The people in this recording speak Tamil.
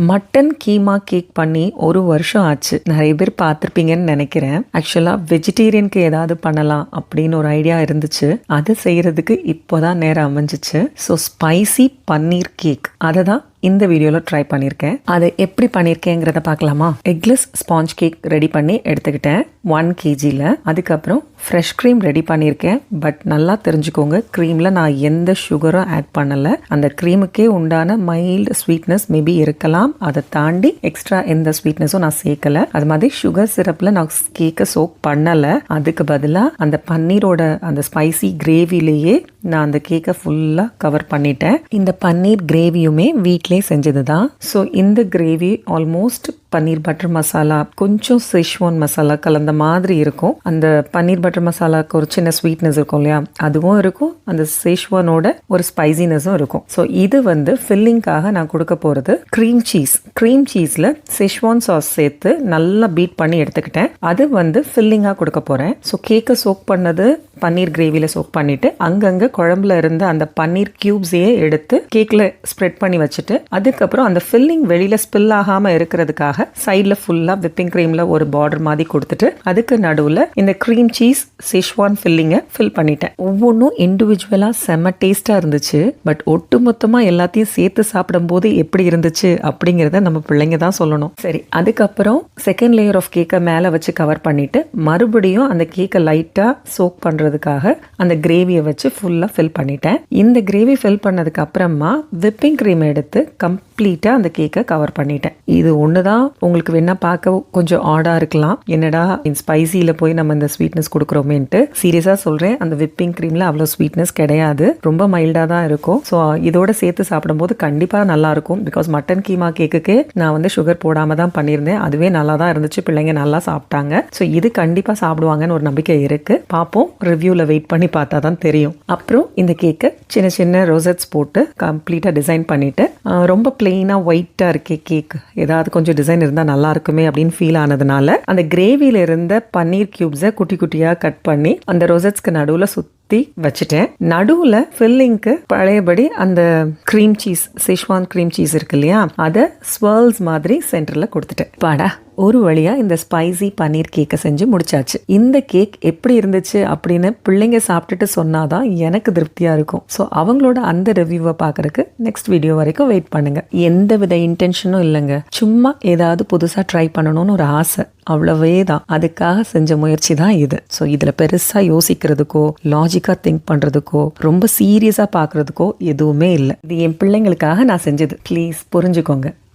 மட்டன் கீமா கேக் பண்ணி 1 வருஷம் ஆச்சு. நிறைய பேர் பார்த்துருப்பீங்கன்னு நினைக்கிறேன். ஆக்சுவலாக வெஜிடேரியனுக்கு ஏதாவது பண்ணலாம் அப்படின்னு ஒரு ஐடியா இருந்துச்சு. அதை செய்யறதுக்கு இப்போதான் நேரம் அமைஞ்சிச்சு. ஸோ ஸ்பைசி பன்னீர் கேக் அதை தான் இந்த வீடியோவில் ட்ரை பண்ணியிருக்கேன். அதை எப்படி பண்ணியிருக்கேங்கிறத பார்க்கலாமா? எக்லெஸ் ஸ்பாஞ்ச் கேக் ரெடி பண்ணி எடுத்துக்கிட்டேன் 1 kgல. அதுக்கப்புறம் ஃப்ரெஷ் க்ரீம் ரெடி பண்ணியிருக்கேன். பட் நல்லா தெரிஞ்சுக்கோங்க, க்ரீமில் நான் எந்த சுகரும் ஆட் பண்ணலை. அந்த க்ரீமுக்கே உண்டான மைல்டு ஸ்வீட்னஸ் மேபி இருக்கலாம். அதை தாண்டி எக்ஸ்ட்ரா எந்த ஸ்வீட்னஸும் நான் சேர்க்கலை. அது மாதிரி சுகர் சிரப்பில் நான் கேக்கை சோக் பண்ணலை. அதுக்கு பதிலாக அந்த பன்னீரோட அந்த ஸ்பைசி கிரேவிலேயே நான் அந்த கேக்கை ஃபுல்லாக கவர் பண்ணிட்டேன். இந்த பன்னீர் கிரேவியுமே வீட்டிலே செஞ்சது தான். ஸோ இந்த கிரேவி ஆல்மோஸ்ட் பன்னீர் பட்டர் மசாலா கொஞ்சம் செஷ்வான் மசாலா கலந்த மாதிரி இருக்கும். அந்த பன்னீர் பட்டர் மசாலாவுக்கு ஒரு சின்ன ஸ்வீட்னஸ் இருக்கும் இல்லையா, அதுவும் இருக்கும். அந்த செஷ்வானோட ஒரு ஸ்பைசினஸும் இருக்கும். ஸோ இது ஃபில்லிங்காக நான் கொடுக்க போகிறது க்ரீம் சீஸ். க்ரீம் சீஸில் செஷ்வான் சாஸ் சேர்த்து நல்லா பீட் பண்ணி எடுத்துக்கிட்டேன். அது ஃபில்லிங்காக கொடுக்க போகிறேன். ஸோ கேக்கை சோக் பண்ணது பன்னீர் கிரேவியில் சோக் பண்ணிட்டு அங்கங்கே குழம்புல இருந்து அந்த பன்னீர் கியூப்ஸையே எடுத்து கேக்கில் ஸ்ப்ரெட் பண்ணி வச்சுட்டு அதுக்கப்புறம் அந்த ஃபில்லிங் வெளியில் ஸ்பில் ஆகாமல் இருக்கிறதுக்காக சைடில் ஃபுல்லாக விப்பிங் க்ரீமில் ஒரு பார்டர் மாதிரி கொடுத்துட்டு அதுக்கு நடுவில் இந்த க்ரீம் சீஸ் செஷ்வான் ஃபில்லிங்கை ஃபில் பண்ணிட்டேன். ஒவ்வொன்றும் இண்டிவிஜுவலாக செம்ம டேஸ்ட்டாக இருந்துச்சு. பட் ஒட்டு மொத்தமாக எல்லாத்தையும் சேர்த்து சாப்பிடும்போது எப்படி இருந்துச்சு அப்படிங்கிறத நம்ம பிள்ளைங்க தான் சொல்லணும். சரி, அதுக்கப்புறம் செகண்ட் லேயர் ஆஃப் கேக்கை மேலே வச்சு கவர் பண்ணிட்டு மறுபடியும் அந்த கேக்கை லைட்டாக சோக் பண்ணுறதுக்காக அந்த கிரேவியை வச்சு ஃபுல்லாக ஃபில் பண்ணிட்டேன். இந்த கிரேவி ஃபில் பண்ணதுக்கு அப்புறமா விப்பிங் க்ரீம் எடுத்து கம்ப்ளீட்டாக அந்த கேக்கை கவர் பண்ணிட்டேன். இது ஒன்று தான் உங்களுக்கு வேணா பார்க்க கொஞ்சம் ஆடாக இருக்கலாம். என்னடா ஸ்பைசியில் போய் நம்ம இந்த ஸ்வீட்னஸ் கொடுக்குறோமேன்ட்டு. சீரியஸாக சொல்கிறேன், அந்த விப்பிங் க்ரீமில் அவ்வளோ ஸ்வீட்னஸ் கிடையாது. ரொம்ப மைல்டாக தான் இருக்கும். ஸோ இதோட சேர்த்து சாப்பிடும்போது கண்டிப்பாக நல்லா இருக்கும். பிகாஸ் மட்டன் கீமா கேக்குக்கு நான் சுகர் போடாமல் தான் பண்ணியிருந்தேன். அதுவே நல்லா தான் இருந்துச்சு. பிள்ளைங்க நல்லா சாப்பிட்டாங்க. ஸோ இது கண்டிப்பாக சாப்பிடுவாங்கன்னு ஒரு நம்பிக்கை இருக்குது. பார்ப்போம், ரிவ்யூவில் வெயிட் பண்ணி பார்த்தா தான் தெரியும். அப்புறம் இந்த கேக்கை சின்ன சின்ன ரோசட்ஸ் போட்டு கம்ப்ளீட்டாக டிசைன் பண்ணிவிட்டு ரொம்ப பிளெயினாக ஒயிட்டாக இருக்கே கேக், ஏதாவது கொஞ்சம் டிசைன் இருந்தால் நல்லா இருக்குமே அப்படின்னு ஃபீல் ஆனதுனால அந்த கிரேவியில் இருந்த பன்னீர் கியூப்ஸை குட்டி குட்டியாக கட் பண்ணி அந்த ரோசட்ஸ்க்கு நடுவில் சுற்றி வச்சுட்டேன். நடுவில் ஃபில்லிங்க்கு பழையபடி அந்த cream cheese, Schezwan cream cheese இருக்கு இல்லையா, அதை ஸ்வர்ல்ஸ் மாதிரி சென்டரில் கொடுத்துட்டேன். பாடா, ஒரு வழியாக இந்த ஸ்பைசி பன்னீர் கேக்கை செஞ்சு முடிச்சாச்சு. இந்த கேக் எப்படி இருந்துச்சு அப்படின்னு பிள்ளைங்க சாப்பிட்டுட்டு சொன்னாதான் எனக்கு திருப்தியாக இருக்கும். ஸோ அவங்களோட அந்த ரிவ்யூவை பார்க்கறதுக்கு நெக்ஸ்ட் வீடியோ வரைக்கும் வெயிட் பண்ணுங்க. எந்த வித இன்டென்ஷனும் இல்லைங்க, சும்மா ஏதாவது புதுசாக ட்ரை பண்ணணும்னு ஒரு ஆசை, அவ்வளவே தான். அதுக்காக செஞ்ச முயற்சி தான் இது. ஸோ இதில் பெருசாக யோசிக்கிறதுக்கோ லாஜிக்காக திங்க் பண்ணுறதுக்கோ ரொம்ப சீரியஸாக பார்க்குறதுக்கோ எதுவுமே இல்லை. இது என் பிள்ளைங்களுக்காக நான் செஞ்சது. ப்ளீஸ் புரிஞ்சுக்கோங்க.